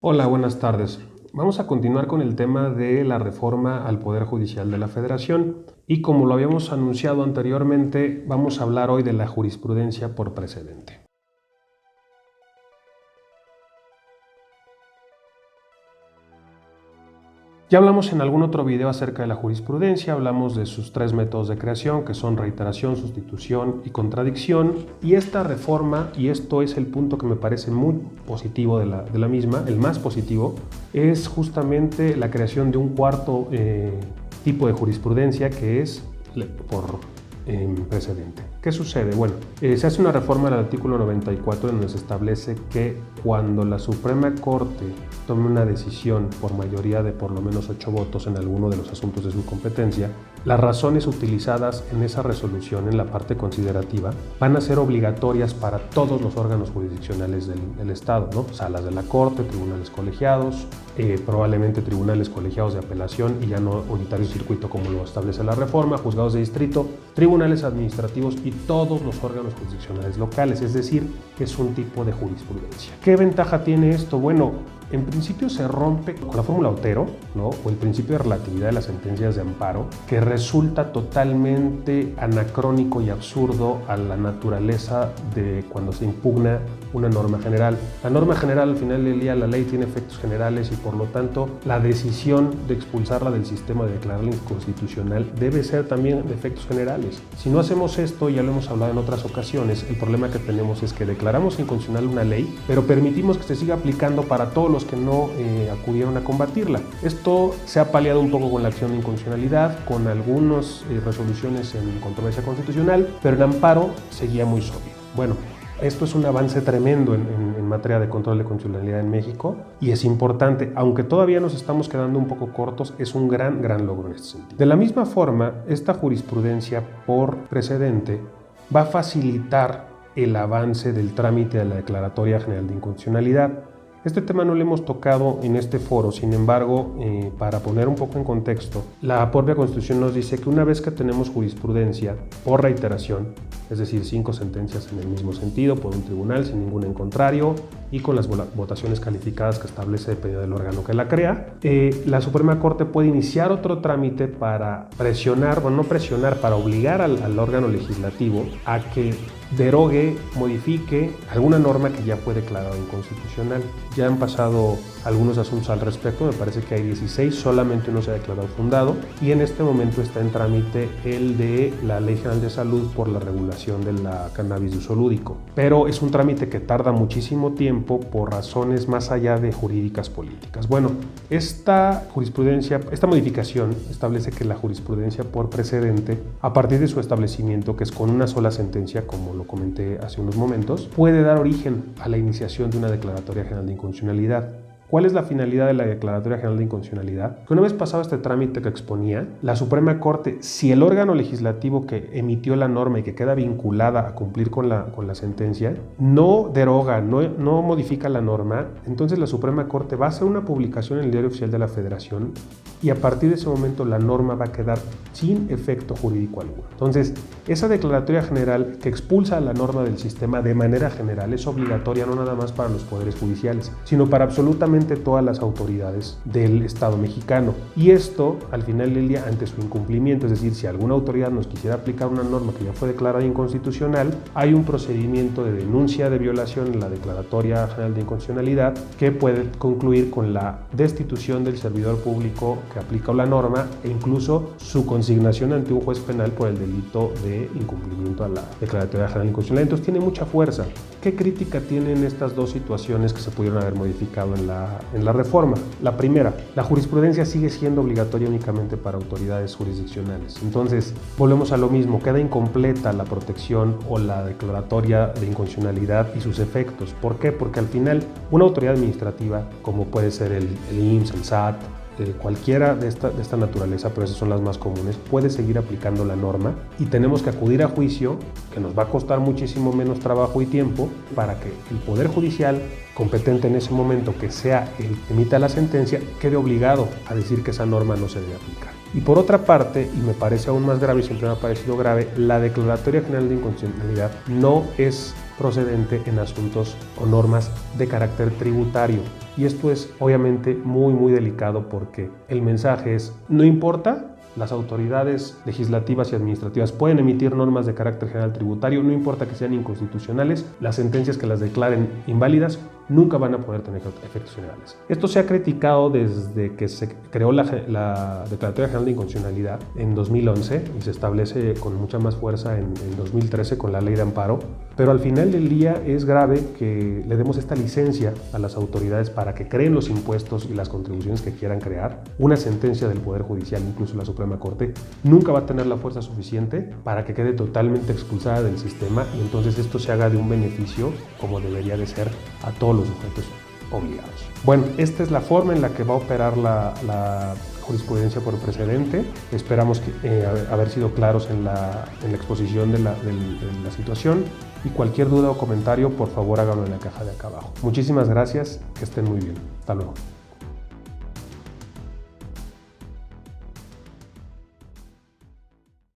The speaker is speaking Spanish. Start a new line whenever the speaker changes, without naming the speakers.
Hola, buenas tardes. Vamos a continuar con el tema de la reforma al Poder Judicial de la Federación y como lo habíamos anunciado anteriormente, vamos a hablar hoy de la jurisprudencia por precedente. Ya hablamos en algún otro video acerca de la jurisprudencia, hablamos de sus tres métodos de creación, que son reiteración, sustitución y contradicción, y esta reforma, y esto es el punto que me parece muy positivo de la misma, el más positivo, es justamente la creación de un cuarto tipo de jurisprudencia que es por precedente. ¿Qué sucede? Bueno, se hace una reforma al artículo 94 donde se establece que cuando la Suprema Corte tome una decisión por mayoría de por lo menos 8 votos en alguno de los asuntos de su competencia, las razones utilizadas en esa resolución, en la parte considerativa, van a ser obligatorias para todos los órganos jurisdiccionales del Estado, ¿no? Salas de la Corte, tribunales colegiados, probablemente tribunales colegiados de apelación y ya no unitarios circuito como lo establece la reforma, juzgados de distrito, tribunales administrativos y todos los órganos jurisdiccionales locales, es decir, es un tipo de jurisprudencia. ¿Qué ventaja tiene esto? Bueno, en principio se rompe con la fórmula Otero, ¿no? O el principio de relatividad de las sentencias de amparo, que resulta totalmente anacrónico y absurdo a la naturaleza de cuando se impugna una norma general. La norma general, al final del día, la ley tiene efectos generales y por lo tanto la decisión de expulsarla del sistema, de declararla inconstitucional, debe ser también de efectos generales. Si no hacemos esto, ya lo hemos hablado en otras ocasiones, el problema que tenemos es que declaramos inconstitucional una ley, pero permitimos que se siga aplicando para todos los que no acudieron a combatirla. Esto se ha paliado un poco con la acción de inconstitucionalidad, con algunas resoluciones en controversia constitucional, pero en amparo seguía muy sólido. Bueno, esto es un avance tremendo en materia de control de constitucionalidad en México y es importante, aunque todavía nos estamos quedando un poco cortos, es un gran logro en este sentido. De la misma forma, esta jurisprudencia por precedente va a facilitar el avance del trámite de la Declaratoria General de Inconstitucionalidad. Este tema no lo hemos tocado en este foro, sin embargo, para poner un poco en contexto, la propia Constitución nos dice que una vez que tenemos jurisprudencia por reiteración, es decir, 5 sentencias en el mismo sentido por un tribunal sin ningún en contrario y con las votaciones calificadas que establece dependiendo del órgano que la crea, la Suprema Corte puede iniciar otro trámite para presionar, bueno, no presionar, para obligar al órgano legislativo a que derogue, modifique alguna norma que ya fue declarada inconstitucional. Ya han pasado algunos asuntos al respecto, me parece que hay 16, solamente uno se ha declarado fundado y en este momento está en trámite el de la Ley General de Salud por la regulación de la cannabis de uso lúdico. Pero es un trámite que tarda muchísimo tiempo por razones más allá de jurídicas políticas. Bueno, esta modificación establece que la jurisprudencia por precedente, a partir de su establecimiento, que es con una sola sentencia, como lo comenté hace unos momentos, puede dar origen a la iniciación de una Declaratoria General de Inconstitucionalidad. ¿Cuál es la finalidad de la Declaratoria General de Inconstitucionalidad? Que una vez pasado este trámite que exponía, la Suprema Corte, si el órgano legislativo que emitió la norma y que queda vinculada a cumplir con la sentencia, no deroga, no modifica la norma, entonces la Suprema Corte va a hacer una publicación en el Diario Oficial de la Federación y a partir de ese momento la norma va a quedar sin efecto jurídico alguno. Entonces, esa declaratoria general que expulsa a la norma del sistema de manera general es obligatoria no nada más para los poderes judiciales, sino para absolutamente todas las autoridades del Estado mexicano. Y esto, al final del día, ante su incumplimiento, es decir, si alguna autoridad nos quisiera aplicar una norma que ya fue declarada inconstitucional, hay un procedimiento de denuncia de violación en la Declaratoria General de Inconstitucionalidad que puede concluir con la destitución del servidor público que aplicó la norma e incluso su consignación ante un juez penal por el delito de incumplimiento a la Declaratoria General de Inconstitucionalidad. Entonces tiene mucha fuerza. ¿Qué crítica tienen estas dos situaciones que se pudieron haber modificado en la reforma? La primera, la jurisprudencia sigue siendo obligatoria únicamente para autoridades jurisdiccionales. Entonces, volvemos a lo mismo, queda incompleta la protección o la declaratoria de inconstitucionalidad y sus efectos. ¿Por qué? Porque al final, una autoridad administrativa, como puede ser el IMSS, el SAT, cualquiera de esta naturaleza, pero esas son las más comunes, puede seguir aplicando la norma y tenemos que acudir a juicio, que nos va a costar muchísimo menos trabajo y tiempo, para que el Poder Judicial competente en ese momento, que sea el que emita la sentencia, quede obligado a decir que esa norma no se debe aplicar. Y por otra parte, y me parece aún más grave y siempre me ha parecido grave, la Declaratoria General de Inconstitucionalidad no es procedente en asuntos o normas de carácter tributario. Y esto es obviamente muy delicado porque el mensaje es, no importa. Las autoridades legislativas y administrativas pueden emitir normas de carácter general tributario, no importa que sean inconstitucionales, las sentencias que las declaren inválidas nunca van a poder tener efectos generales. Esto se ha criticado desde que se creó la Declaratoria General de Inconstitucionalidad en 2011 y se establece con mucha más fuerza en 2013 con la Ley de Amparo, pero al final del día es grave que le demos esta licencia a las autoridades para que creen los impuestos y las contribuciones que quieran crear. Una sentencia del Poder Judicial, incluso la Suprema Corte, nunca va a tener la fuerza suficiente para que quede totalmente expulsada del sistema y entonces esto se haga de un beneficio como debería de ser a todos los sujetos obligados. Bueno, esta es la forma en la que va a operar la jurisprudencia por precedente. Esperamos haber sido claros en la exposición de la situación y cualquier duda o comentario, por favor háganlo en la caja de acá abajo. Muchísimas gracias, que estén muy bien. Hasta luego.